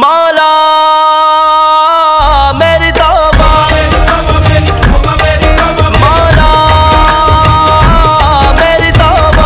मौला मेरी तौबा, मौला मेरी तौबा।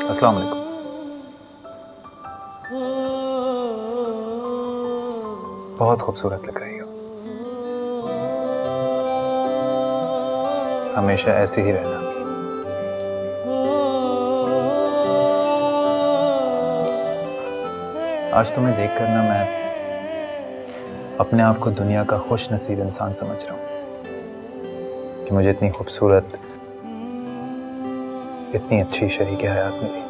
अस्सलाम वालेकुम। बहुत खूबसूरत लग रही हो, हमेशा ऐसे ही रहना। आज तुम्हें देखकर ना मैं अपने आप को दुनिया का खुश नसीब इंसान समझ रहा हूं कि मुझे इतनी खूबसूरत, इतनी अच्छी शरीके हयात मिली।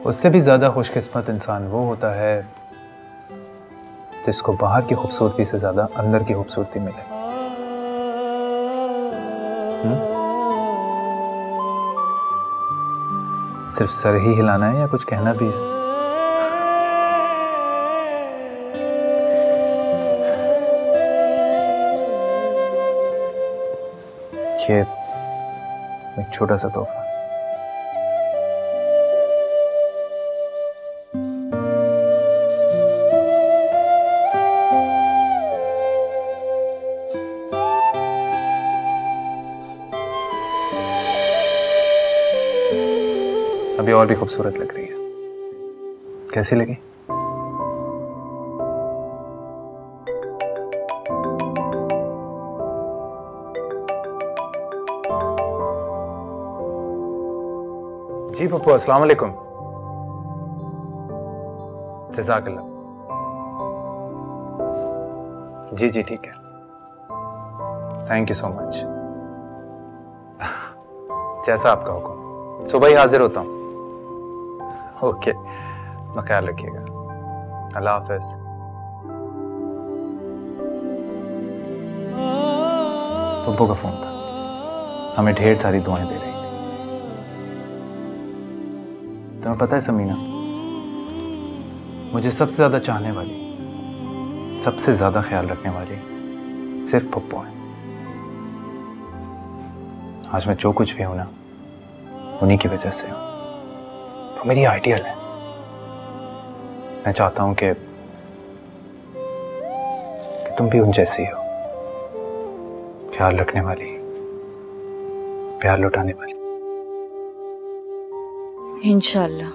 उससे भी ज्यादा खुशकिस्मत इंसान वो होता है जिसको बाहर की खूबसूरती से ज्यादा अंदर की खूबसूरती मिले। सिर्फ सर ही हिलाना है या कुछ कहना भी है? ये एक छोटा सा तोहफा। अभी और भी खूबसूरत लग रही है। कैसी लगी? जी पप्पू, अस्सलाम वालेकुम। जज़ाकल्लाह। जी जी ठीक है, थैंक यू सो मच। जैसा आपका हुक्म, सुबह ही हाजिर होता हूँ। ओके, अपना ख्याल रखिएगा। अल्लाह हाफिज। पप्पू का फोन था, हमें ढेर सारी दुआएं दे रही थी। तुम्हें पता है समीना, मुझे सबसे ज्यादा चाहने वाली, सबसे ज्यादा ख्याल रखने वाली सिर्फ पप्पू है। आज मैं जो कुछ भी हूं ना, उन्हीं की वजह से हूं। वो मेरी आइडियल है। मैं चाहता हूं कि तुम भी उन जैसी हो, ख्याल रखने वाली, प्यार लुटाने वाली। इंशाल्लाह।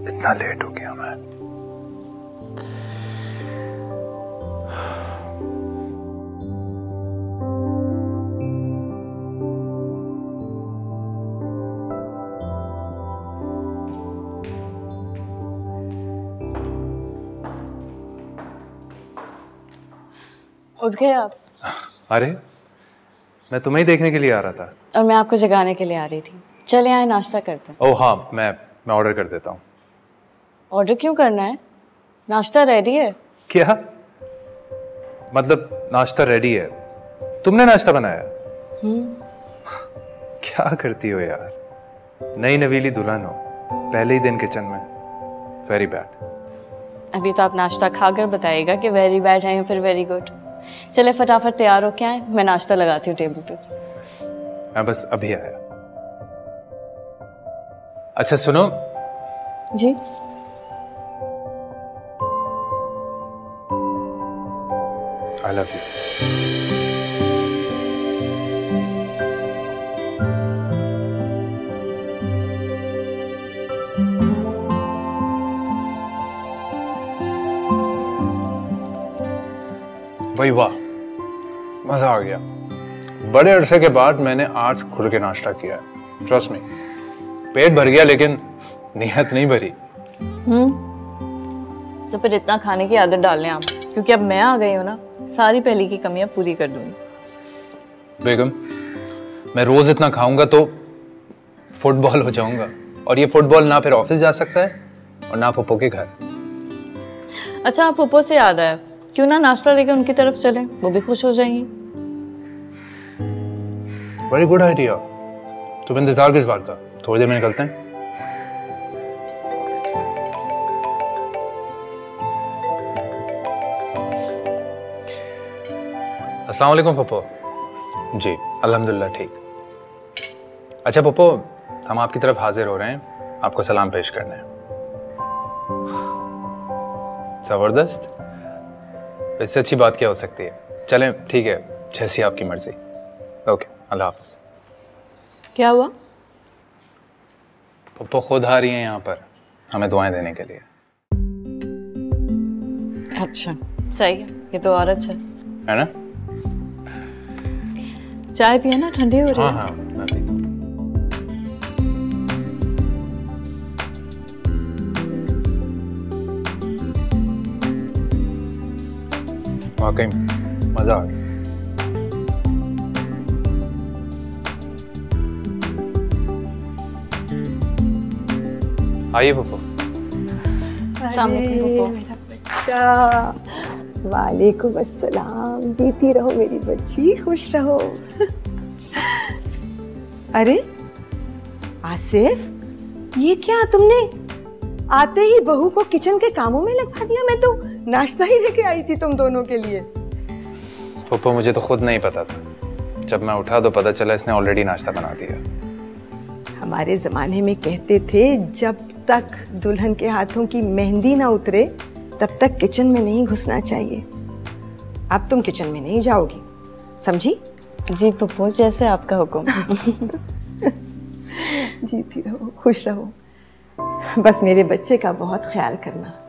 इतना लेट हो गया मैं। उठ गए आप? अरे मैं तुम्हें ही देखने के लिए आ रहा था। और मैं आपको जगाने के लिए आ रही थी। चले आए नाश्ता करते हैं। ओह हाँ, मैं ऑर्डर कर देता हूँ। ऑर्डर क्यों करना है? नाश्ता रेडी है। क्या मतलब नाश्ता रेडी है? तुमने नाश्ता बनाया? क्या करती हो यार, नई नवीली दुल्हन हो, पहले ही दिन किचन में। Very bad. अभी तो आप नाश्ता खाकर बताइएगा कि वेरी बैड है या फिर वेरी गुड। चले फटाफट तैयार हो के आए, मैं नाश्ता लगाती हूँ टेबल पे। मैं बस अभी आया। अच्छा सुनो। जी। I love you. भाई वाह, मजा आ गया। बड़े अरसे के बाद मैंने आज खुल के नाश्ता किया है। ट्रस्ट मी, पेट भर गया लेकिन नीयत नहीं भरी। तो फिर इतना खाने की आदत डाल लें आप, क्योंकि अब मैं आ गई हूँ ना, सारी पहले की कमियां पूरी कर दूंगी। बेगम, मैं रोज इतना खाऊंगा तो फुटबॉल हो जाऊंगा, और ये फुटबॉल ना फिर ऑफिस जा सकता है और ना पप्पो के घर। अच्छा, आप पप्पो से याद आया, क्यों ना नाश्ता लेकर उनकी तरफ चलें, वो भी खुश हो जाएंगी। Very good idea. तुम इंतजार किस बात का, थोड़ी देर में निकलते हैं। अस्सलाम वालेकुम पप्पो। जी अल्हम्दुलिल्लाह ठीक। अच्छा पप्पो, हम आपकी तरफ हाजिर हो रहे हैं, आपको सलाम पेश करना है। जबरदस्त, इससे अच्छी बात क्या हो सकती है। चलें ठीक है, जैसी आपकी मर्जी। ओके, अल्लाह हाफ़िज़। क्या हुआ? पप्पो खुद आ रही हैं यहाँ पर हमें दुआएं देने के लिए। अच्छा सही है, ये तो और अच्छा है ना। चाय पिए ना, ठंडी हो रही है। हाँ मैं भी। वाकई मजा आ गया। आइए पप्पो। अस्सलाम वालेकुम पप्पो। अच्छा, वालेकुम अस्सलाम। जीती रहो मेरी बच्ची, खुश रहो। अरे आसिफ, ये क्या तुमने आते ही बहू को किचन के कामों में लगा दिया? मैं तो नाश्ता ही लेके आई थी तुम दोनों के लिए। पप्पो मुझे तो खुद नहीं पता था, जब मैं उठा तो पता चला इसने ऑलरेडी नाश्ता बना दिया। हमारे जमाने में कहते थे जब तक दुल्हन के हाथों की मेहंदी ना उतरे तब तक किचन में नहीं घुसना चाहिए। अब तुम किचन में नहीं जाओगी, समझी? जी पप्पो, जैसे आपका हुक्म। जीती रहो, खुश रहो। बस मेरे बच्चे का बहुत ख्याल करना।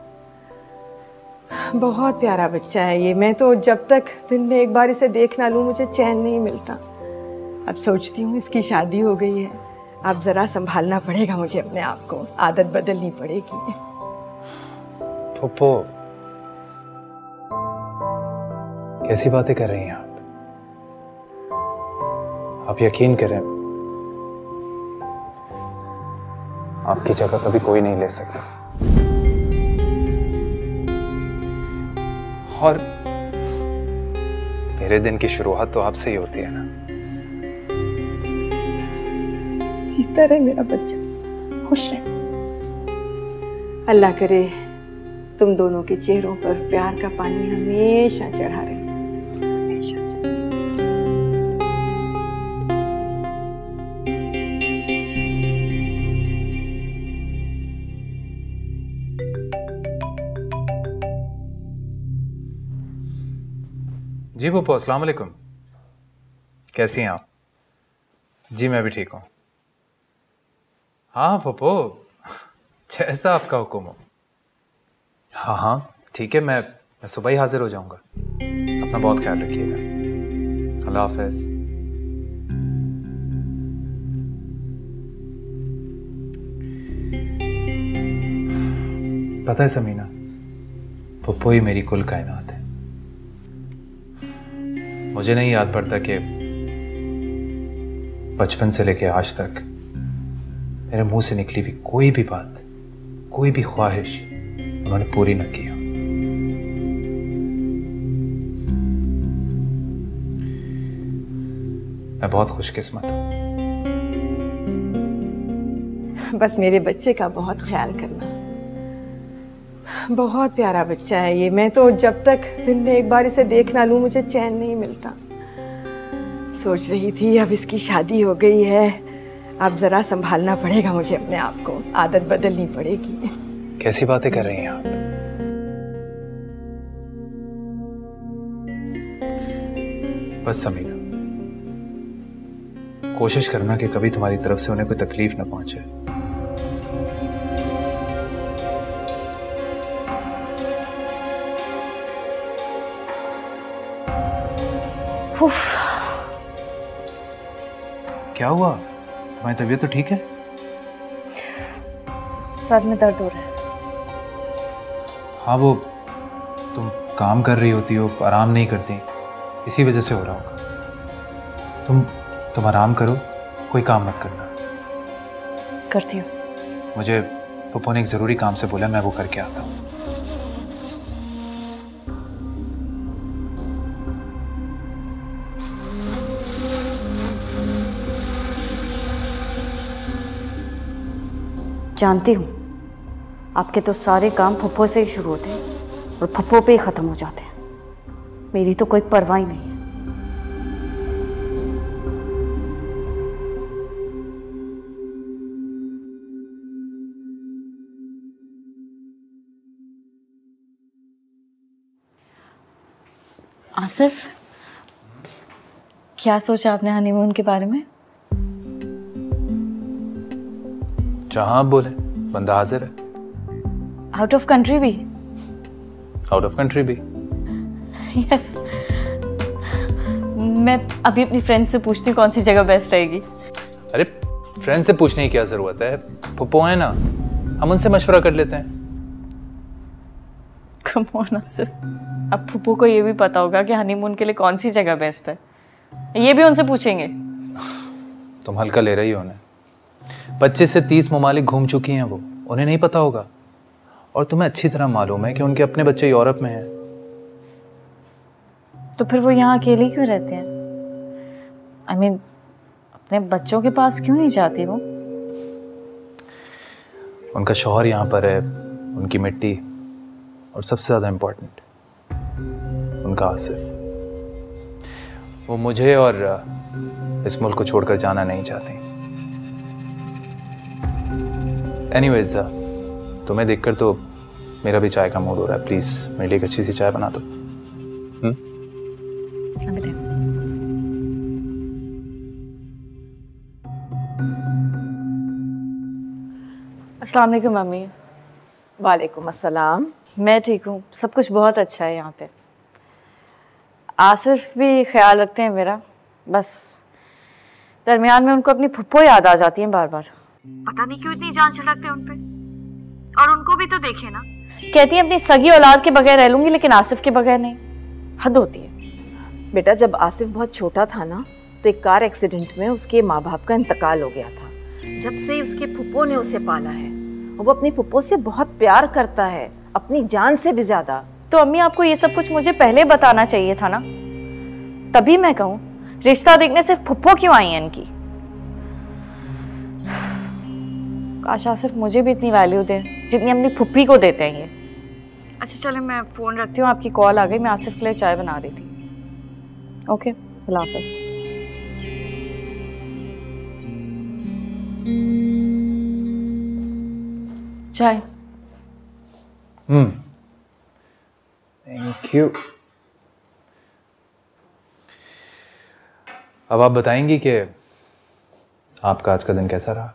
बहुत प्यारा बच्चा है ये। मैं तो जब तक दिन में एक बार इसे देख ना लूं मुझे चैन नहीं मिलता। अब सोचती हूँ इसकी शादी हो गई है, अब जरा संभालना पड़ेगा मुझे अपने आप को, आदत बदलनी पड़ेगी। पप्पो कैसी बातें कर रही हैं आप? आप यकीन करें, आपकी जगह कभी कोई नहीं ले सकता। और मेरे दिन की शुरुआत तो आपसे ही होती है ना। जीता रहे मेरा बच्चा, खुश रहे। अल्लाह करे तुम दोनों के चेहरों पर प्यार का पानी हमेशा चढ़ा रहे, हमेशा। जी पप्पो, अस्सलाम वालेकुम। कैसी हैं आप? जी मैं भी ठीक हूँ। हाँ पप्पो, जैसा आपका हुक्म हो। हाँ हाँ ठीक है, मैं सुबह ही हाजिर हो जाऊंगा। अपना बहुत ख्याल रखिएगा। अल्लाह हाफिज। पता है समीना, पप्पो ही मेरी कुल कायनात है। मुझे नहीं याद पड़ता कि बचपन से लेके आज तक मेरे मुंह से निकली हुई कोई भी बात, कोई भी ख्वाहिश उन्होंने पूरी न किया। मैं बहुत खुशकिस्मत हूं। बस मेरे बच्चे का बहुत ख्याल करना। बहुत प्यारा बच्चा है ये। मैं तो जब तक दिन में एक बार इसे देख ना लूं मुझे चैन नहीं मिलता। सोच रही थी अब इसकी शादी हो गई है, अब जरा संभालना पड़ेगा मुझे अपने आप को, आदत बदलनी पड़ेगी। कैसी बातें कर रही हैं आप? बस समीरा, कोशिश करना कि कभी तुम्हारी तरफ से उन्हें कोई तकलीफ न पहुंचे। क्या हुआ? तुम्हारी तबीयत तो ठीक है? सर में दर्द हो रहा है। हाँ, वो तुम काम कर रही होती हो, आराम नहीं करती, इसी वजह से हो रहा होगा। तुम आराम करो, कोई काम मत करना। करती हूँ। मुझे पप्पू ने एक ज़रूरी काम से बोला, मैं वो करके आता हूँ। जानती हूँ आपके तो सारे काम फुप्पो से ही शुरू होते हैं और फुप्पो पे ही ख़त्म हो जाते हैं। मेरी तो कोई परवाह ही नहीं है। आसिफ, क्या सोचा आपने हनीमून के बारे में? जहां आप बोले, बंदा हाजिर है। आउट ऑफ कंट्री भी? आउट ऑफ कंट्री भी। यस। मैं अभी अपनी फ्रेंड से पूछती हूँ कौन सी जगह बेस्ट रहेगी। अरे फ्रेंड से पूछने की क्या जरूरत है, पप्पू है ना, हम उनसे मशवरा कर लेते हैं। कम ऑन आसिफ, अब फुप्पू को ये भी पता होगा कि हनीमून के लिए कौन सी जगह बेस्ट है, ये भी उनसे पूछेंगे। तुम हल्का ले रही हो उन्हें। 25 से 30 ममालिक घूम चुकी हैं वो, उन्हें नहीं पता होगा। और तुम्हें अच्छी तरह मालूम है कि उनके अपने बच्चे यूरोप में हैं। तो फिर वो यहाँ अकेले क्यों रहते हैं? I mean, अपने बच्चों के पास क्यों नहीं जाती वो? उनका शौहर यहाँ पर है, उनकी मिट्टी, और सबसे ज़्यादा इम्पोर्टेंट उनका आसिफ। वो मुझे और इस मुल्क को छोड़कर जाना नहीं चाहती। एनीवेज, तुम्हें देखकर तो मेरा भी चाय का मूड हो रहा है। प्लीज मेरे लिए एक अच्छी सी चाय बना दो। अस्सलाम वालेकुम मम्मी। वालेकुम अस्सलाम। मैं ठीक हूँ, सब कुछ बहुत अच्छा है यहाँ पे। आसिफ भी ख्याल रखते हैं मेरा, बस दरमियान में उनको अपनी फुप्पो याद आ जाती है बार बार। पता नहीं क्यों इतनी जान छिड़कते हैं उन पे। और उनको भी तो देखे ना, कहती है अपनी सगी औलाद के बगैर रह लूंगी लेकिन आसिफ के बगैर नहीं। हद होती है। बेटा, जब आसिफ बहुत छोटा था ना तो एक कार एक्सीडेंट में उसके माँ बाप का इंतकाल हो गया था। जब से उसके फुप्पो ने उसे पाला है, वो अपनी फुप्पो से बहुत प्यार करता है, अपनी जान से भी ज्यादा। तो अम्मी, आपको ये सब कुछ मुझे पहले बताना चाहिए था ना, तभी मैं कहूँ रिश्ता देखने से फुप्पो क्यों आई है इनकी। काश आसिफ मुझे भी इतनी वैल्यू दे जितनी अपनी फुप्पी को देते हैं ये। अच्छा चले, मैं फ़ोन रखती हूँ, आपकी कॉल आ गई। मैं आसिफ के लिए चाय बना रही थी। ओके, अल्लाह हाफ़िज़। चाय। Thank you. अब आप बताएंगी कि आपका आज का दिन कैसा रहा?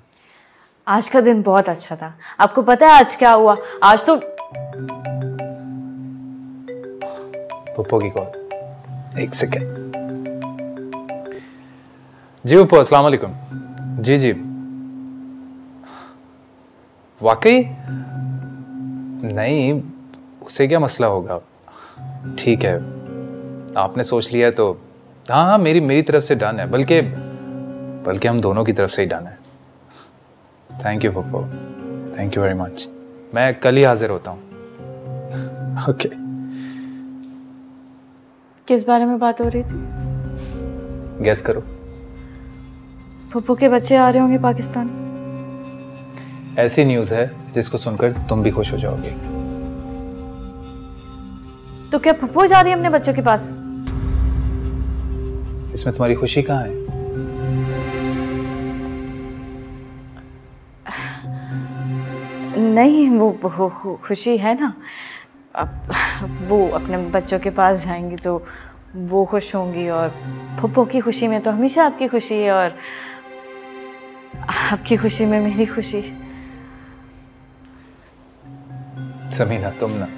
आज का दिन बहुत अच्छा था। आपको पता है आज क्या हुआ? आज तो पप्पू की कॉल। एक सेकेंड। जी पप्पू, अस्सलाम वालेकुम। जी जी, वाकई नहीं, उससे क्या मसला होगा। ठीक है, आपने सोच लिया है तो हाँ हाँ, मेरी तरफ से डन है, बल्कि हम दोनों की तरफ से ही डन है। Thank you Pappu, thank you very much. मैं कल ही हाजिर होता हूँ। ओके। किस बारे में बात हो रही थी? गेस करो। पप्पू के बच्चे आ रहे होंगे पाकिस्तान। ऐसी न्यूज़ है जिसको सुनकर तुम भी खुश हो जाओगे। तो क्या फुप्पो जा रही है अपने बच्चों के पास? इसमें तुम्हारी खुशी कहाँ है? नहीं, वो खुशी है ना। अब वो अपने बच्चों के पास जाएंगी तो वो खुश होंगी, और फुप्पो की खुशी में तो हमेशा आपकी खुशी है, और आपकी खुशी में मेरी खुशी। समीना तुम ना,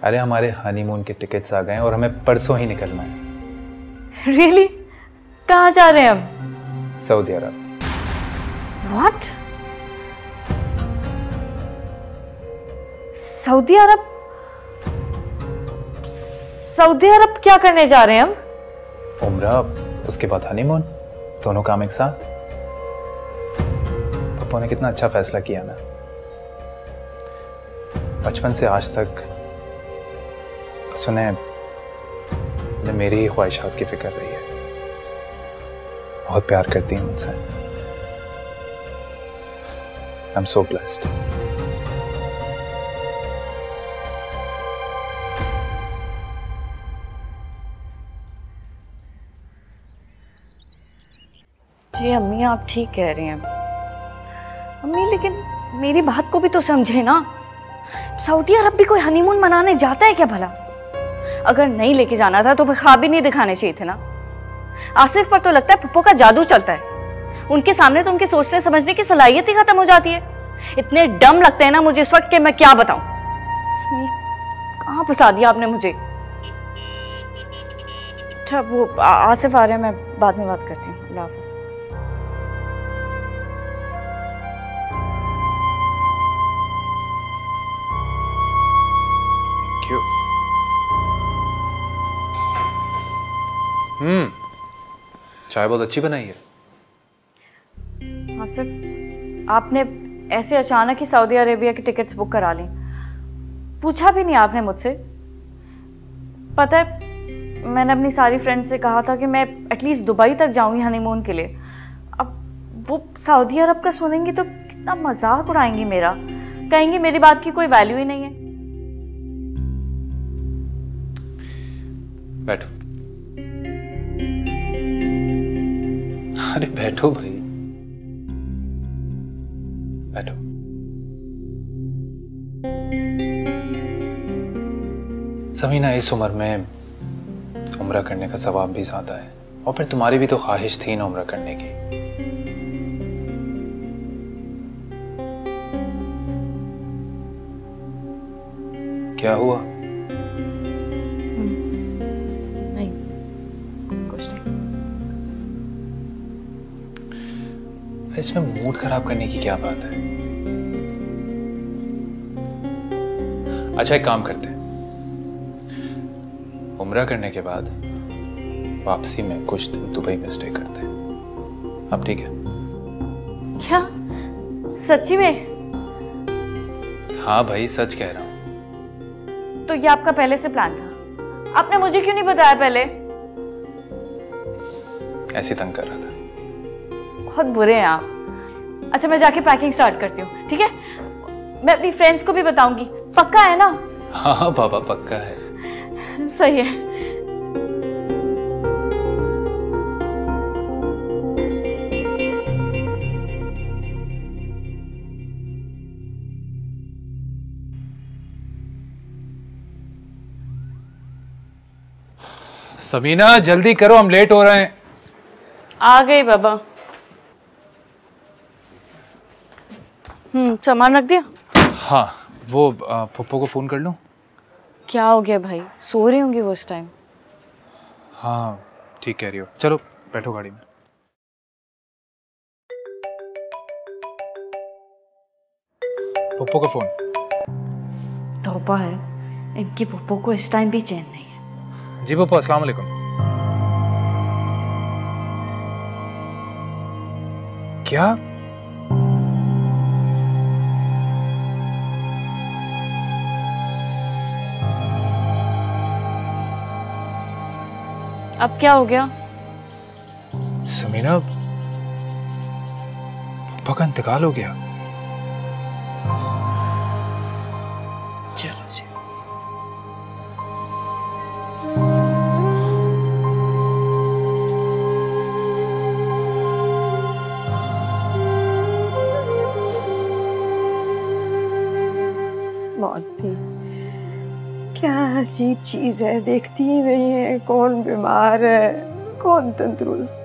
अरे हमारे हनीमून के टिकट्स आ गए हैं और हमें परसों ही निकलना है। रियली? कहाँ जा रहे हैं हम? Saudi Arab. What? Saudi Arab? Saudi Arab क्या करने जा रहे हैं हम? उम्रा, उसके बाद हनीमून, दोनों काम एक साथ। पापा ने कितना अच्छा फैसला किया ना। बचपन से आज तक सुने मेरी ही ख्वाहिशात की फिक्र रही है। बहुत प्यार करती है मुझसे। I'm so blessed. जी अम्मी, आप ठीक कह रही हैं अम्मी, लेकिन मेरी बात को भी तो समझे ना। सऊदी अरब भी कोई हनीमून मनाने जाता है क्या भला? अगर नहीं लेके जाना था तो फिर ख्वाब ही नहीं दिखाने चाहिए थे ना। आसिफ पर तो लगता है फुप्पो का जादू चलता है। उनके सामने तो उनके सोचने समझने की सलाहियत ही खत्म हो जाती है। इतने डम लगते हैं ना मुझे इस वक्त कि मैं क्या बताऊं। कहाँ फंसा दिया आपने मुझे। अच्छा, वो आसिफ आ रहे हैं, मैं बाद में बात करती हूँ। अल्लाह हाफ़िज़। चाय बहुत अच्छी बनाई है। आसिफ, आपने ऐसे अचानक ही सऊदी अरेबिया की टिकट्स बुक करा ली, पूछा भी नहीं आपने मुझसे। पता है, मैंने अपनी सारी फ्रेंड्स से कहा था कि मैं एटलीस्ट दुबई तक जाऊंगी हनीमून के लिए। अब वो सऊदी अरब का सुनेंगी तो कितना मजाक उड़ाएंगी मेरा, कहेंगी मेरी बात की कोई वैल्यू ही नहीं है। बैठो। अरे बैठो भाई, बैठो। समीना, इस उम्र में उम्रा करने का सवाब भी ज्यादा है, और फिर तुम्हारी भी तो ख्वाहिश थी ना उम्रा करने की। क्या हुआ? नहीं, कुछ नहीं। इसमें मूड खराब करने की क्या बात है? अच्छा, एक काम करते हैं, उम्रा करने के बाद वापसी में कुछ दिन दुबई में स्टे करते हैं। अब ठीक है? क्या सच्ची में? हाँ भाई, सच कह रहा हूं। तो ये आपका पहले से प्लान था? आपने मुझे क्यों नहीं बताया पहले? ऐसे तंग कर रहा था। बहुत बुरे हैं आप। अच्छा, मैं जाके पैकिंग स्टार्ट करती हूँ, ठीक है? मैं अपनी फ्रेंड्स को भी बताऊंगी, पक्का है ना? हाँ बाबा, पक्का है। सही है। समीना, जल्दी करो, हम लेट हो रहे हैं। आ गई बाबा। सामान रख दिया? हाँ, वो पप्पो को फोन कर लूं? क्या हो गया भाई, सो रही होंगी वो इस टाइम। हाँ ठीक कह रही हो, चलो बैठो गाड़ी में। पप्पो का फोन। तौबा है, इनकी पप्पो को इस टाइम भी चैन नहीं है। जी पप्पो, अस्सलाम वालेकुम। क्या? अब क्या हो गया? समीना, पप्पा का इंतकाल हो गया। चलो जी। मौत भी क्या अजीब चीज है, देखती ही नहीं है कौन बीमार है कौन तंदुरुस्त।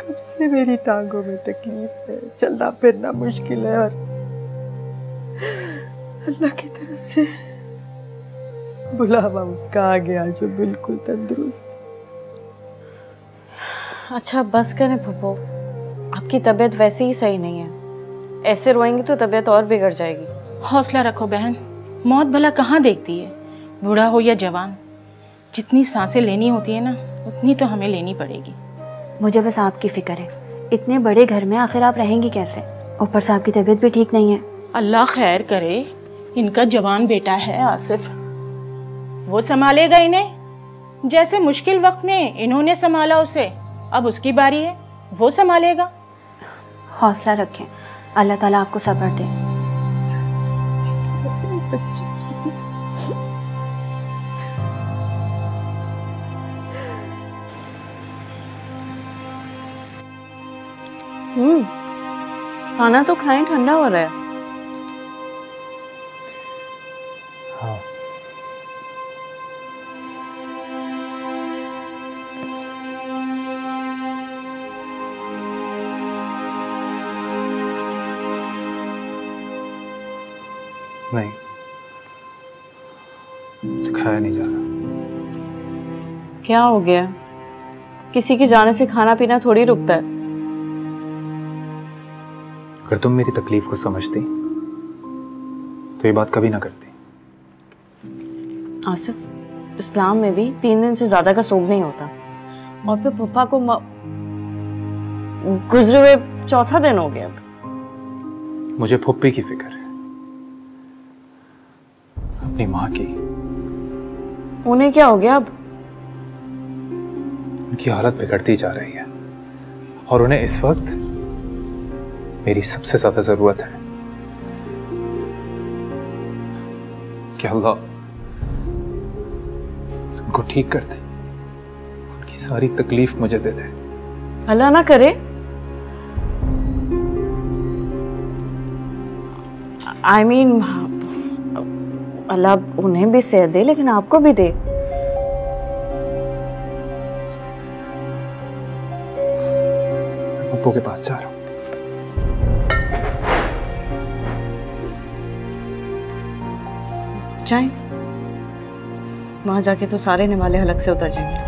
कब से मेरी टांगों में तकलीफ है, चलना फिरना मुश्किल है, और अल्लाह की तरफ से बुलावा उसका आ गया जो बिल्कुल तंदुरुस्त। अच्छा बस करें फूफो, आपकी तबीयत वैसे ही सही नहीं है, ऐसे रोएंगी तो तबीयत और बिगड़ जाएगी। हौसला रखो बहन, मौत भला कहाँ देखती है, बूढ़ा हो या जवान। जितनी सांसें लेनी होती है ना उतनी तो हमें लेनी पड़ेगी। मुझे बस आपकी फिक्र है, इतने बड़े घर में आखिर आप रहेंगी कैसे? ऊपर से आपकी तबीयत भी ठीक नहीं है। अल्लाह खैर करे, इनका जवान बेटा है आसिफ, वो संभालेगा इन्हें। जैसे मुश्किल वक्त में इन्होंने संभाला उसे, अब उसकी बारी है, वो संभालेगा। हौसला रखें, अल्लाह ताला आपको सब्र दे। खाना तो खाएं, ठंडा हो रहा है। हाँ। नहीं, मुझे खाया नहीं जा रहा। क्या हो गया? किसी के जाने से खाना पीना थोड़ी रुकता है। अगर तुम मेरी तकलीफ को समझती तो ये बात कभी ना करती। आसिफ, इस्लाम में भी 3 दिन से ज्यादा का सोग नहीं होता, और फिर पप्पा को गुजरे हुए 4था दिन हो गया। अब मुझे फुप्पी की फिक्र है, अपनी माँ की। उन्हें क्या हो गया अब? उनकी हालत बिगड़ती जा रही है और उन्हें इस वक्त मेरी सबसे ज्यादा जरूरत है। क्या अल्लाह उनको ठीक कर दे, उनकी सारी तकलीफ मुझे दे दे। अल्लाह ना करे। I mean, अल्लाह उन्हें भी सेहत दे लेकिन आपको भी दे। पप्पू के पास जा रहा हूं। जाएं, वहां जाके तो सारे निवाले हलक से उतर जाएंगे।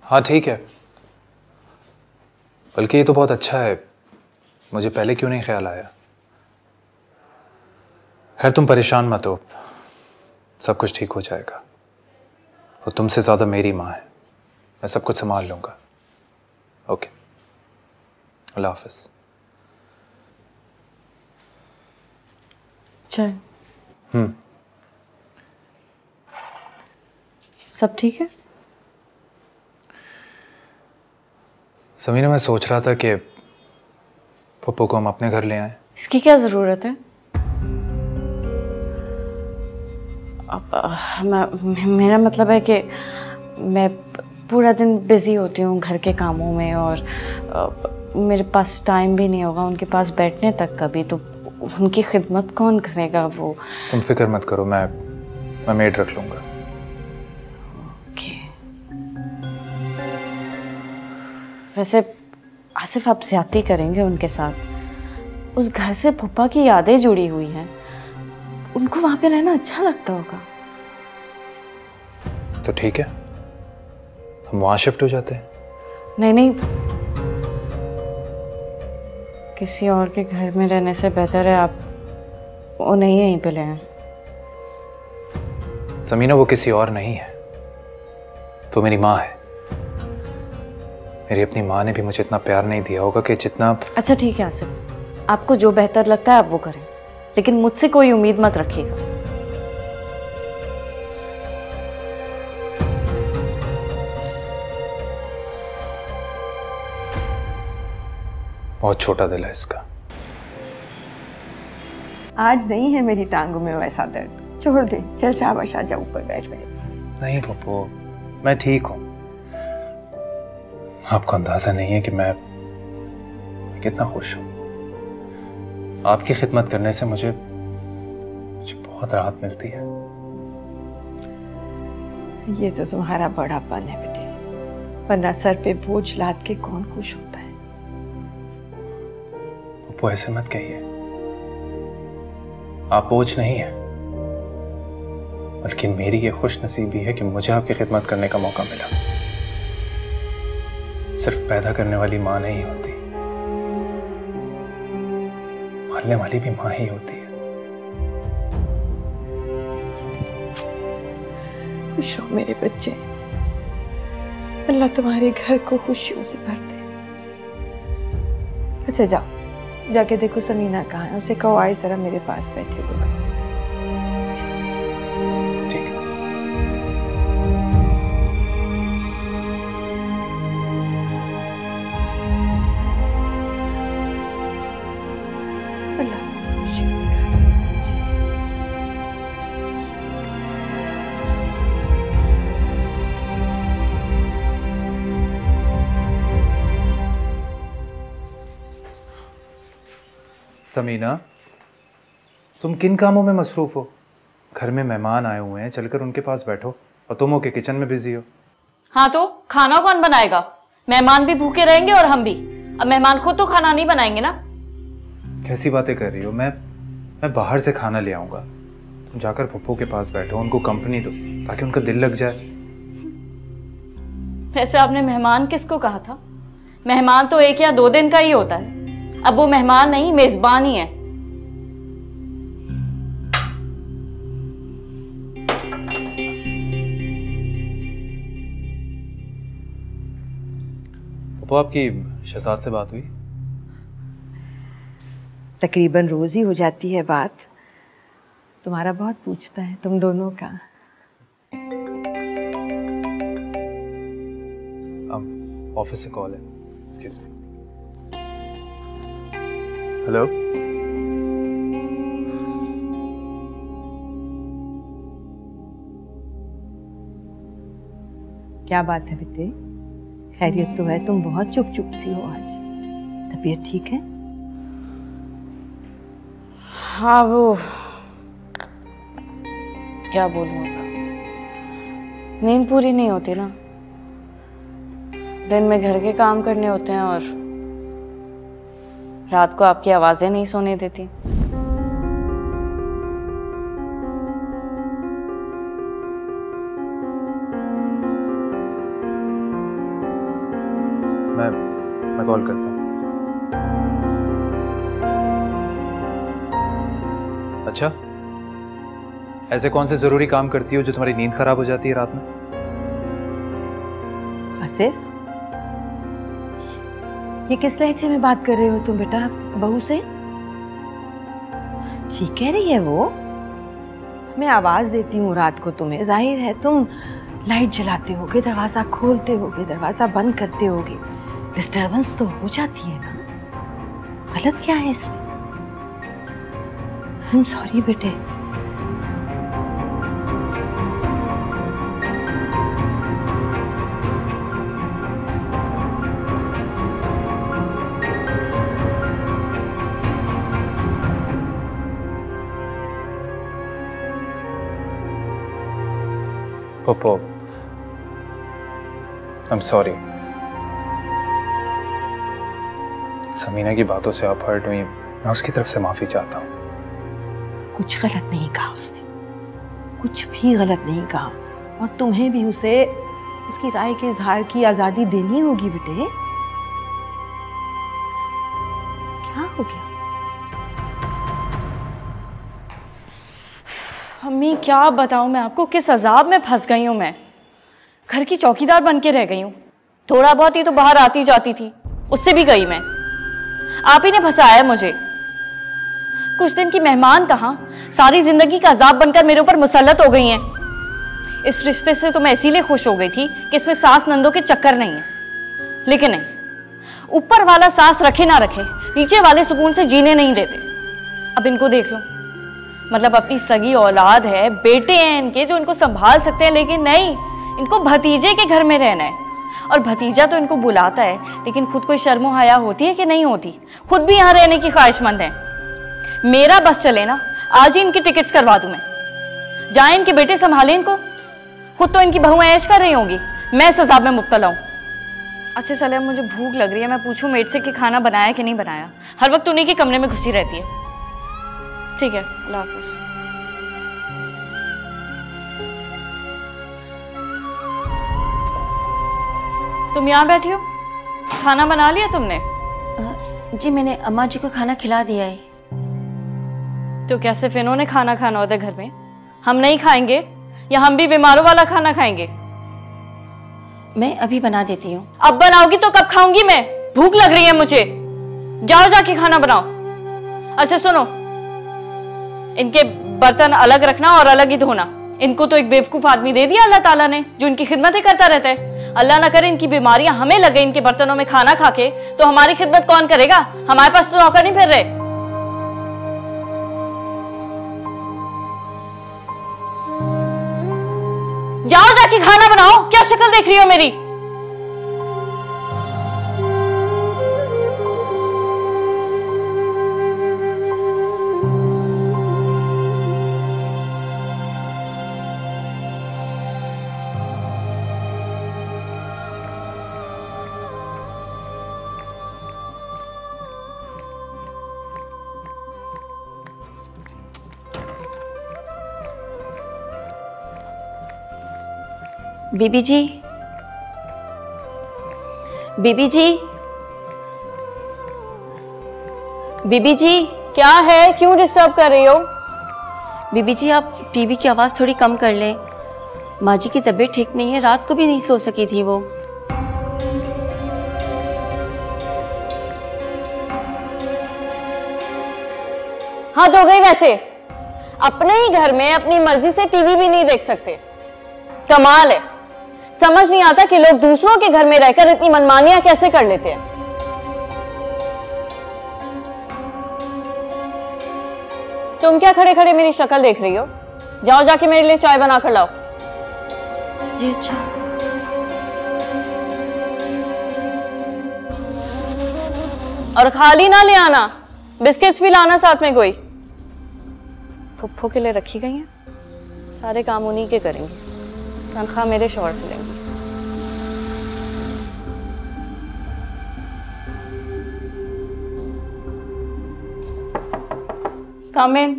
हाँ ठीक है, बल्कि ये तो बहुत अच्छा है, मुझे पहले क्यों नहीं ख्याल आया। खैर तुम परेशान मत हो, सब कुछ ठीक हो जाएगा। वो तुमसे ज़्यादा मेरी माँ है, मैं सब कुछ संभाल लूँगा। ओके, अल्लाह हाफ़िज़। चाय? सब ठीक है? समीना, मैं सोच रहा था कि पप्पू को हम अपने घर ले आएं। इसकी क्या ज़रूरत है? मेरा मतलब है कि मैं पूरा दिन बिज़ी होती हूँ घर के कामों में, और मेरे पास टाइम भी नहीं होगा उनके पास बैठने तक कभी, तो उनकी खिदमत कौन करेगा? वो तुम फिक्र मत करो, मैं मेड रख लूँगा। वैसे आसिफ, आप ज्यादती करेंगे उनके साथ। उस घर से पप्पा की यादें जुड़ी हुई हैं, उनको वहां पे रहना अच्छा लगता होगा। तो ठीक है, हम वहां शिफ्ट हो जाते हैं। नहीं नहीं, किसी और के घर में रहने से बेहतर है आप उन्हें यहीं पे ले आएं। समीना, वो किसी और नहीं है, तो मेरी माँ है। मेरी अपनी माँ ने भी मुझे इतना प्यार नहीं दिया होगा कि जितना। अच्छा ठीक है आसिफ, आपको जो बेहतर लगता है आप वो करें, लेकिन मुझसे कोई उम्मीद मत रखिएगा। बहुत छोटा दिल है इसका। आज नहीं है मेरी टांगों में वैसा दर्द, छोड़ दे। चल शाबाश, आजा ऊपर बैठ मेरे पास। नहीं पप्पू, मैं ठीक हूँ। आपको अंदाजा नहीं है कि मैं कितना खुश हूं। आपकी खिदमत करने से मुझे बहुत राहत मिलती है। ये तो तुम्हारा बड़ापन है बेटे, वरना सर पे बोझ लाद के कौन खुश होता है। वो ऐसे मत कहिए, आप बोझ नहीं है, बल्कि मेरी ये खुश नसीबी है कि मुझे आपकी खिदमत करने का मौका मिला। सिर्फ पैदा करने वाली मां नहीं होती, पालने वाली भी मां ही होती है। खुश हो मेरे बच्चे, अल्लाह तुम्हारे घर को खुशियों से भर दे। अच्छा जाओ, जाके देखो समीना कहाँ है, उसे कहो आए जरा मेरे पास बैठे दो। ठीक है। अल्लाह खुशियों दिखाए। समीना, तुम किन कामों में मसरूफ हो? घर में मेहमान आए हुए हैं, चलकर उनके पास बैठो, और तुम हो के किचन में बिजी हो। हाँ तो खाना कौन बनाएगा? मेहमान भी भूखे रहेंगे और हम भी। अब मेहमान खुद तो खाना नहीं बनाएंगे ना। कैसी बातें कर रही हो? मैं बाहर से खाना ले आऊंगा, तुम जाकर पप्पू के पास बैठो, उनको कंपनी दो ताकि उनका दिल लग जाए। वैसे आपने मेहमान किसको कहा था? मेहमान तो 1 या 2 दिन का ही होता है। अब वो मेहमान नहीं, मेजबान ही है। पप्पू, आपकी शहजाद से बात हुई? तकरीबन रोज ही हो जाती है बात। तुम्हारा बहुत पूछता है तुम दोनों का। ऑफिस से कॉल है, एक्सक्यूज मी। हेलो, क्या बात है बेटे? खैरियत तो है? तुम बहुत चुप चुप सी हो आज। तबीयत ठीक है? हाँ वो क्या बोलूं, नींद पूरी नहीं होती ना। दिन में घर के काम करने होते हैं और रात को आपकी आवाजें नहीं सोने देती। मैं कॉल करता हूँ। अच्छा, ऐसे कौन से जरूरी काम करती हो जो तुम्हारी नींद खराब हो जाती है रात में? आसिफ, ये किस लहजे में बात कर रहे हो तुम बेटा बहू से? ठीक कह रही है वो। मैं आवाज देती हूँ रात को तुम्हें, जाहिर है तुम लाइट जलाते होगे, दरवाजा खोलते होगे, दरवाजा बंद करते होगे, डिस्टर्बेंस तो हो जाती है ना। गलत क्या है इसमें? आई एम सॉरी बेटे। Pappu, I am sorry. Samina की बातों से आप हर्ट हुई, मैं उसकी तरफ से माफी चाहता हूँ। कुछ गलत नहीं कहा उसने, कुछ भी गलत नहीं कहा, और तुम्हें भी उसे उसकी राय के इजहार की आजादी देनी होगी बेटे। क्या हो गया? अम्मी क्या बताऊं मैं आपको, किस अजाब में फंस गई हूं मैं। घर की चौकीदार बन के रह गई हूं। थोड़ा बहुत ही तो बाहर आती जाती थी, उससे भी गई मैं। आप ही ने फंसाया मुझे। कुछ दिन की मेहमान कहाँ, सारी जिंदगी का अजाब बनकर मेरे ऊपर मुसल्लत हो गई हैं। इस रिश्ते से तो मैं इसीलिए खुश हो गई थी कि इसमें सास नंदों के चक्कर नहीं है, लेकिन नहीं, ऊपर वाला सास रखे ना रखे, नीचे वाले सुकून से जीने नहीं देते। अब इनको देख लो, मतलब अपनी सगी औलाद है, बेटे हैं इनके जो इनको संभाल सकते हैं, लेकिन नहीं, इनको भतीजे के घर में रहना है। और भतीजा तो इनको बुलाता है, लेकिन खुद कोई शर्मो हया होती है कि नहीं होती? खुद भी यहाँ रहने की ख्वाहिशमंद है। मेरा बस चले ना, आज ही इनकी टिकट्स करवा दूं मैं। जाए इनके बेटे संभाले इनको, खुद तो इनकी बहुएं ऐश कर रही होंगी, मैं इस अजाब में मुब्तला हूं। अच्छा चले, अब मुझे भूख लग रही है, मैं पूछूं मेड से कि खाना बनाया कि नहीं बनाया? हर वक्त उन्हीं के कमरे में घुसी रहती है। ठीक है, अल्लाह हाफिज। तुम यहाँ बैठी हो, खाना बना लिया तुमने? जी मैंने अम्मा जी को खाना खिला दिया है। तो क्या सिर्फ इन्होंने खाना खाना होता है घर में? हम नहीं खाएंगे या हम भी बीमारों वाला खाना खाएंगे? मैं अभी बना देती हूँ। अब बनाओगी तो कब खाऊंगी मैं? भूख लग रही है मुझे। जाओ जाके खाना बनाओ। अच्छा सुनो, इनके बर्तन अलग रखना और अलग ही धोना। इनको तो एक बेवकूफ आदमी दे दिया अल्लाह ताला ने, जो इनकी खिदमत ही करता रहता है। अल्लाह ना करे इनकी बीमारियां हमें लगे इनके बर्तनों में खाना खा के, तो हमारी खिदमत कौन करेगा? हमारे पास तो नौकर नहीं फिर रहे। जाओ जाके खाना बनाओ। क्या शक्ल देख रही हो मेरी? बीबी जी, बीबी जी, बीबी जी। क्या है, क्यों डिस्टर्ब कर रही हो? बीबी जी आप टीवी की आवाज़ थोड़ी कम कर लें। माँ जी की तबीयत ठीक नहीं है, रात को भी नहीं सो सकी थी वो। हाँ तो गई वैसे, अपने ही घर में अपनी मर्जी से टीवी भी नहीं देख सकते। कमाल है, समझ नहीं आता कि लोग दूसरों के घर में रहकर इतनी मनमानियां कैसे कर लेते हैं। तुम क्या खड़े खड़े मेरी शक्ल देख रही हो? जाओ जाके मेरे लिए चाय बना कर लाओ। जी अच्छा। और खाली ना ले आना, बिस्किट्स भी लाना साथ में कोई। फुफ्फो के लिए रखी गई हैं, सारे काम उन्हीं के करेंगे, तनख्वाह मेरे शौहर से लेंगे। Come in।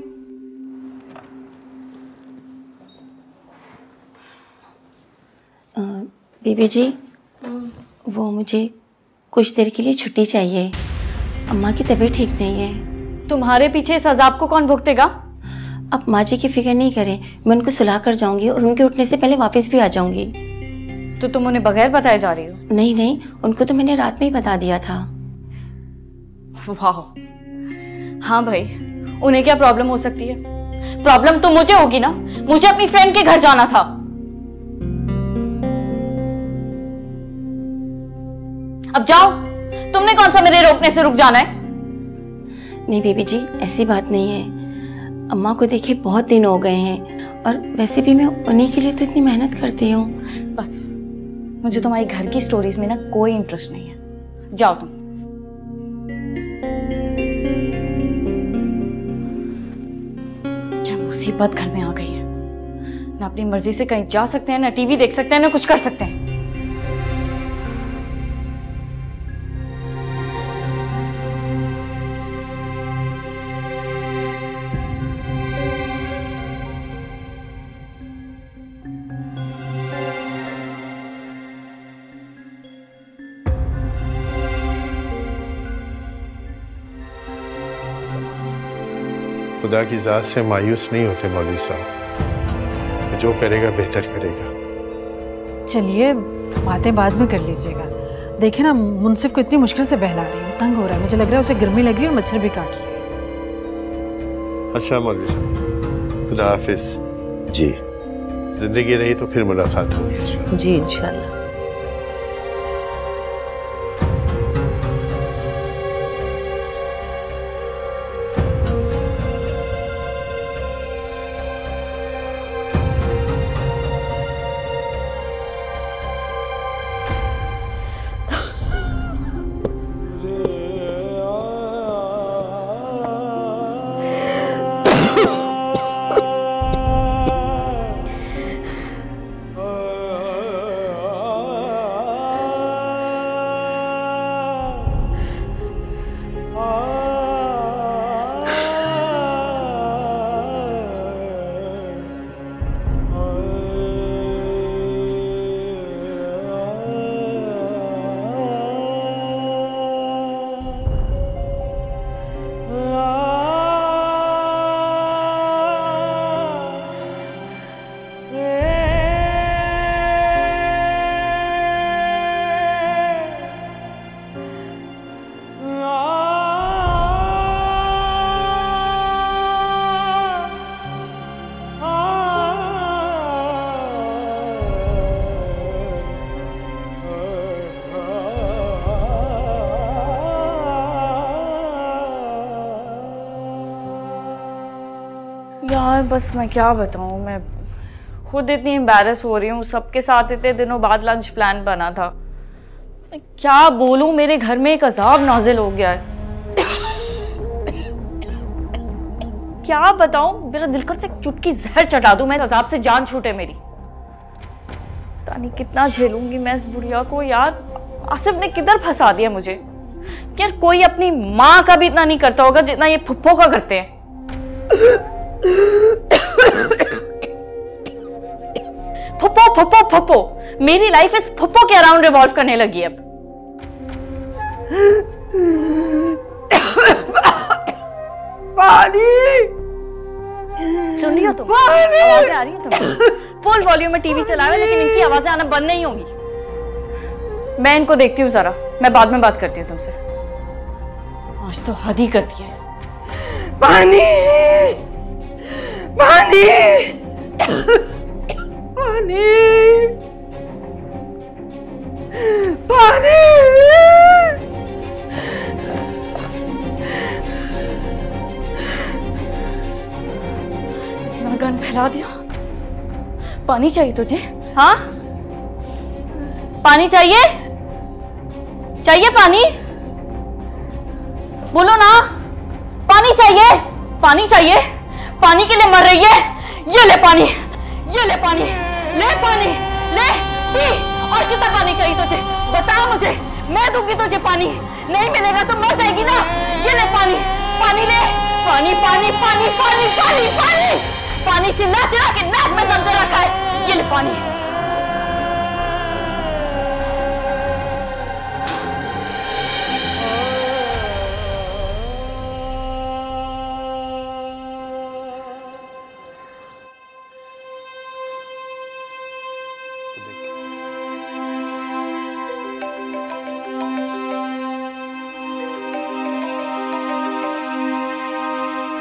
बीबी जी, वो मुझे कुछ देर के लिए छुट्टी चाहिए। अम्मा की तबीयत ठीक नहीं है। तुम्हारे पीछे इस अजाब को कौन भुगतेगा? अब माँ जी की फिक्र नहीं करें, मैं उनको सुला कर जाऊंगी और उनके उठने से पहले वापस भी आ जाऊंगी। तो तुम उन्हें बगैर बताए जा रही हो? नहीं नहीं, उनको तो मैंने रात में ही बता दिया था। वाह, हाँ भाई, उन्हें क्या प्रॉब्लम हो सकती है? प्रॉब्लम तो मुझे होगी ना, मुझे अपनी फ्रेंड के घर जाना था। अब जाओ, तुमने कौन सा मेरे रोकने से रुक जाना है? नहीं बीबी जी, ऐसी बात नहीं है। अम्मा को देखे बहुत दिन हो गए हैं, और वैसे भी मैं उन्हीं के लिए तो इतनी मेहनत करती हूँ। बस मुझे तुम्हारी घर की स्टोरीज में ना कोई इंटरेस्ट नहीं है। जाओ तुम। क्या मुसीबत घर में आ गई है, ना अपनी मर्जी से कहीं जा सकते हैं, ना टीवी देख सकते हैं, ना कुछ कर सकते हैं। खुदा की ज़ात से मायूस नहीं होते मौलवी साहब, जो करेगा बेहतर करेगा। चलिए बातें बाद में कर लीजिएगा। देखिए ना, मुंसिफ को इतनी मुश्किल से बहला रही हूँ, तंग हो रहा है। मुझे लग रहा है उसे गर्मी लग रही है और मच्छर भी काट रही है। अच्छा मौलवी साहब, खुदा हाफिज। जी, जिंदगी रही तो फिर मुलाकात होगी। जी इंशाल्लाह। यार बस मैं क्या बताऊँ, मैं खुद इतनी एम्बैरस हो रही हूँ। सबके साथ इतने दिनों बाद लंच प्लान बना था। मैं क्या बोलूँ, मेरे घर में एक अजाब नाजिल हो गया है। क्या बताऊँ, मेरा दिल करता है एक चुटकी जहर चटा दूँ, मैं अजाब से जान छूटे मेरी। पता नहीं कितना झेलूंगी मैं इस बुढ़िया को। यार आसिफ ने किधर फंसा दिया मुझे। यार कोई अपनी माँ का भी इतना नहीं करता होगा जितना ये फुप्पो का करते हैं। फुप्पो फुप्पो फुप्पो, मेरी लाइफ इस फुप्पो के अराउंड रिवॉल्व करने लगी अब। पानी सुन रही हो तुम? आवाजें आ रही हैं तुम्हें? फुल वॉल्यूम में टीवी चला हुआ है, लेकिन इनकी आवाजें आना बंद नहीं होंगी। मैं इनको देखती हूँ जरा, मैं बाद में बात करती हूँ तुमसे। आज तो हद ही करती है। पानी पानी पानी पानी। इतना गन फैला दिया। पानी चाहिए तुझे? हाँ पानी चाहिए? चाहिए पानी? बोलो ना, पानी चाहिए? पानी चाहिए? पानी के लिए मर रही है? ये ले पानी, ये ले पानी, ले पानी, ले पी। और कितना पानी चाहिए तुझे बता मुझे, मैं दूंगी तुझे पानी। नहीं मिलेगा तो मर जाएगी ना। ये ले पानी, पानी ले, पानी पानी पानी पानी पानी पानी पानी। चिल्ला चिल्ला के नाक में दम कर रखा है। ये ले पानी।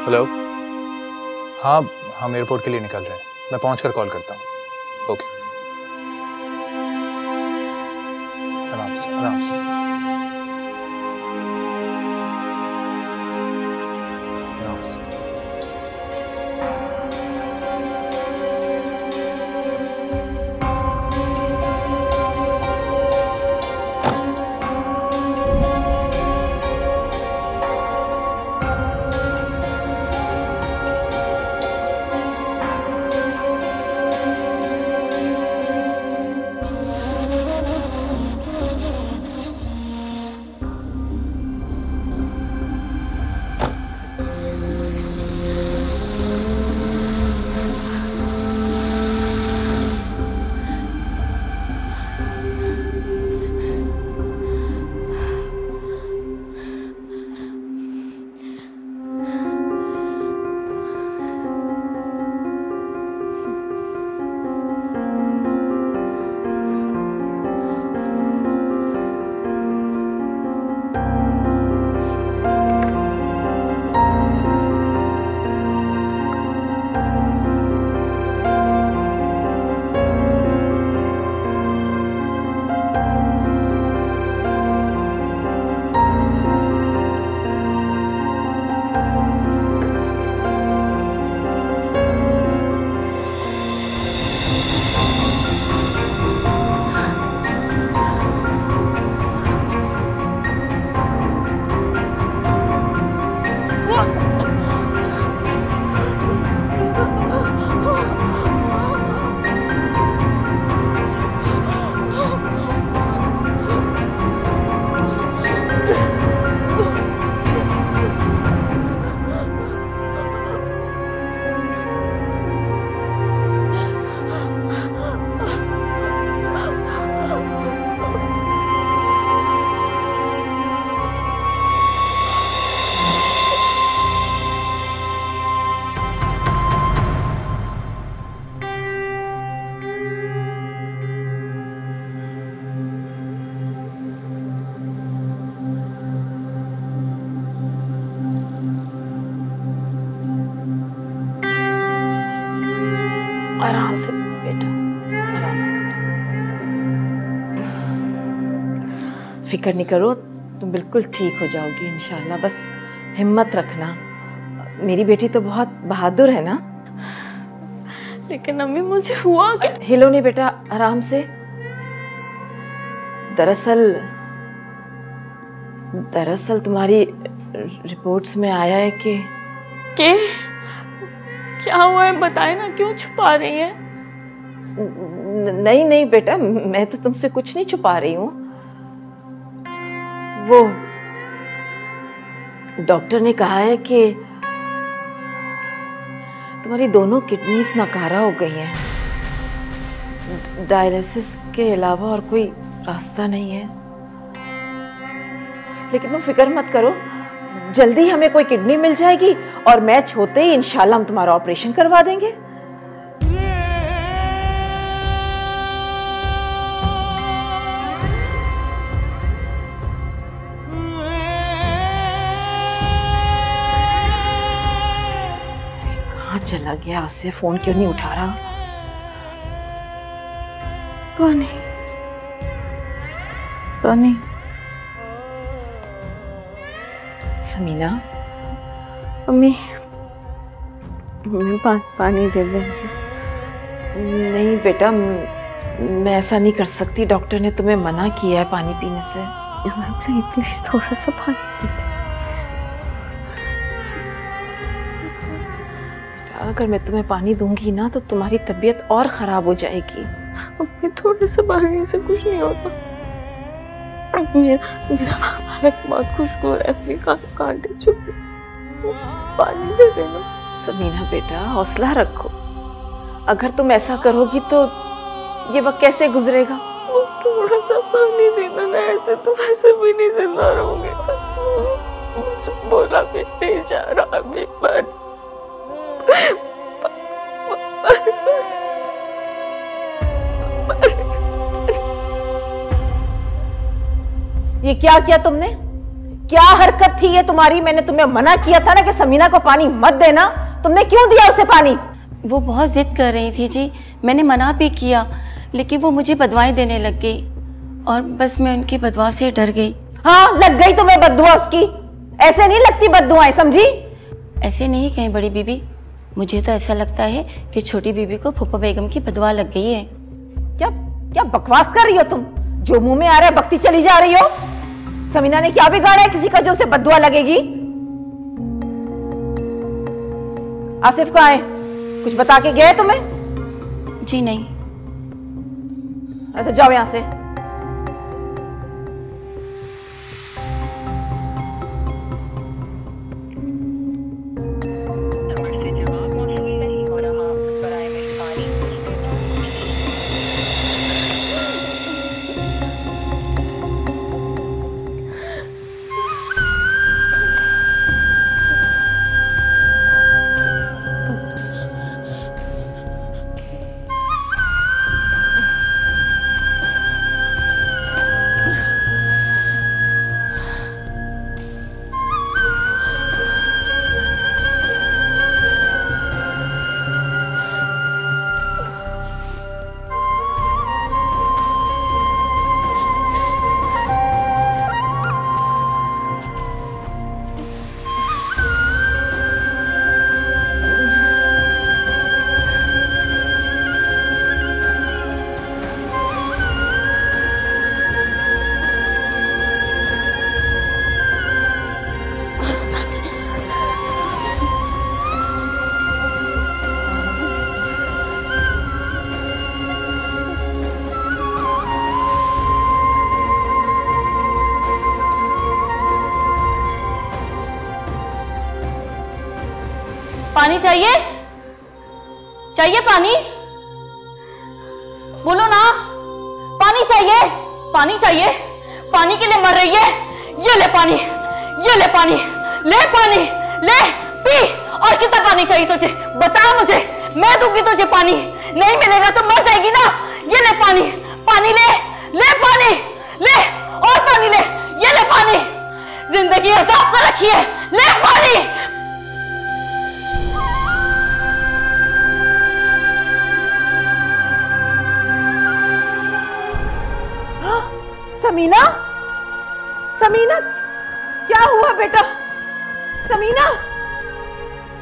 हेलो, हाँ हम एयरपोर्ट के लिए निकल रहे हैं। मैं पहुंचकर कॉल करता हूँ। ओके, आराम से आराम से आराम से। आराम से बेटा, आराम से बेटा। फिक्र नहीं करो, तुम बिल्कुल ठीक हो जाओगी इंशाल्लाह। बस हिम्मत रखना। मेरी बेटी तो बहुत बहादुर है ना। लेकिन अम्मी मुझे हुआ क्या? हिलो नहीं बेटा, आराम से। दरअसल तुम्हारी रिपोर्ट्स में आया है कि क्या हुआ है बताए ना, क्यों छुपा रही है? नहीं बेटा, मैं तो तुमसे कुछ नहीं छुपा रही हूँ। वो डॉक्टर ने कहा है कि तुम्हारी दोनों किडनीज नाकारा हो गई हैं। डायलिसिस के अलावा और कोई रास्ता नहीं है। लेकिन तुम फिक्र मत करो, जल्दी हमें कोई किडनी मिल जाएगी और मैच होते ही इंशाल्लाह हम तुम्हारा ऑपरेशन करवा देंगे। कहाँ चला गया आसिफ? फोन क्यों नहीं उठा रहा? पानी समीना, अम्मी मैं पानी दे दे। नहीं बेटा, मैं ऐसा नहीं कर सकती। डॉक्टर ने तुम्हें मना किया है पानी पीने से। प्लीज थोड़ा सा पानी दे दे। अगर मैं तुम्हें पानी दूंगी ना तो तुम्हारी तबीयत और खराब हो जाएगी। अम्मी थोड़े से पानी से कुछ नहीं होता। मेरा हालत बहुत खुश्क हो रहा है, कांटे चुप। पानी दे देना। समीना बेटा, हौसला रखो। अगर तुम ऐसा करोगी तो ये वक्त कैसे गुजरेगा? थोड़ा सा पानी देना ना, ऐसे तो वैसे भी नहीं जिंदा रहोगे। मुझे बोला भी नहीं जा रहा। ये क्या किया तुमने? क्या हरकत थी ये तुम्हारी? मैंने तुम्हें मना किया था ना कि समीना को पानी मत देना। तुमने क्यों दिया उसे पानी? वो बहुत जिद कर रही थी जी, मैंने मना भी किया, लेकिन वो मुझे बदवाएं देने लग गई और बस मैं उनकी बदवा से डर गई। हाँ, लग गई तुम्हें बददुआ उसकी। ऐसे नहीं लगती बददुआएं, समझी? ऐसे नहीं कहीं बड़ी बीबी, मुझे तो ऐसा लगता है कि छोटी बीबी को फूफा बेगम की बदवा लग गई है। क्या क्या बकवास कर रही हो तुम? जो मुंह में आ रहा है बकती चली जा रही हो। समीना ने क्या बिगाड़ा है किसी का जो उसे बददुआ लगेगी? आसिफ कहाँ है? कुछ बता के गया है तुम्हें? जी नहीं। अच्छा जाओ यहां से। पानी चाहिए? चाहिए पानी? बोलो ना। पानी चाहिए? पानी चाहिए? पानी के लिए मर रही है? ये ले पानी, ये ले पानी, ले पानी, ले पी। और कितना पानी चाहिए तुझे? बता मुझे, मैं दूंगी तुझे पानी। नहीं मिलेगा तो मर जाएगी ना। ये ले पानी, पानी ले, ले पानी, ले और पानी ले, ये ले पानी। जिंदगी अजाब कर रखी है, ले पानी। समीना, समीना, क्या हुआ बेटा? समीना,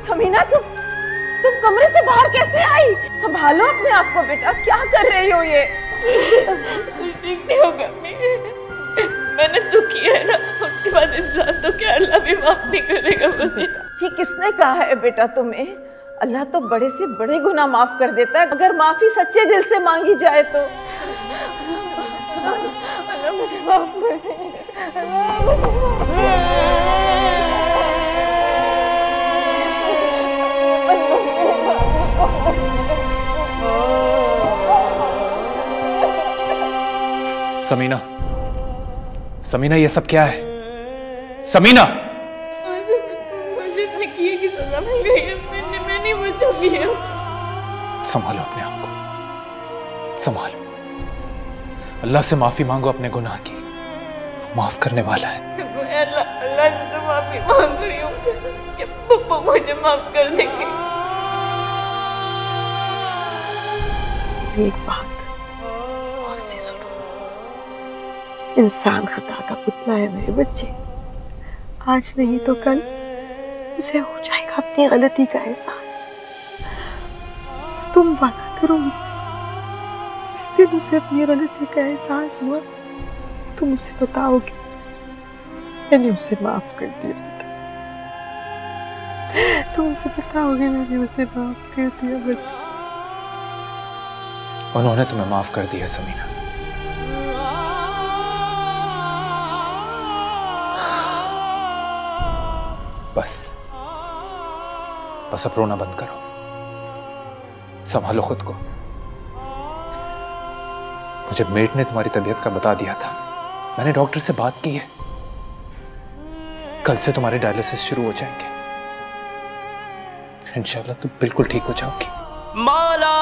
समीना, तुम कमरे से बाहर कैसे आई? संभालो अपने आप को बेटा, क्या कर रही हो ये? कुछ ठीक नहीं होगा मैंने तो किया है ना, उसके बाद इंसान तो क्या अल्लाह भी माफ नहीं करेगा मुझे। ये किसने कहा है बेटा तुम्हें? अल्लाह तो बड़े से बड़े गुनाह माफ कर देता है अगर माफी सच्चे दिल से मांगी जाए तो। अल्लाह मुझे माफ कर दे। समीना, समीना ये सब क्या है? समीना, मुझे किए की सजा मिल गई है, मैं नहीं बचूंगी। संभालो अपने आप को, संभालो। अल्लाह से माफी मांगो अपने गुनाह की, वो माफ करने वाला है। अल्लाह से तो माफी मांग रही हूँ कि पप्पा मुझे माफ कर देंगे। एक बात और से सुनो, इंसान खुदा का पुतला है मेरे बच्चे, आज नहीं तो कल उसे हो जाएगा अपनी गलती का एहसास। तुम वादा करो मुझसे, जिस दिन उसे अपनी गलती का एहसास हुआ तुम उसे बताओगे मैंने उसे माफ कर दिया बेटा, तुम उसे बताओगे मैंने उसे माफ कर दिया बच्चे। उन्होंने तुम्हें माफ कर दिया समीना। बस बस अब रोना बंद करो, संभालो खुद को। मुझे मेट ने तुम्हारी तबीयत का बता दिया था, मैंने डॉक्टर से बात की है, कल से तुम्हारे डायलिसिस शुरू हो जाएंगे, इंशाल्लाह तुम बिल्कुल ठीक हो जाओगी। मौला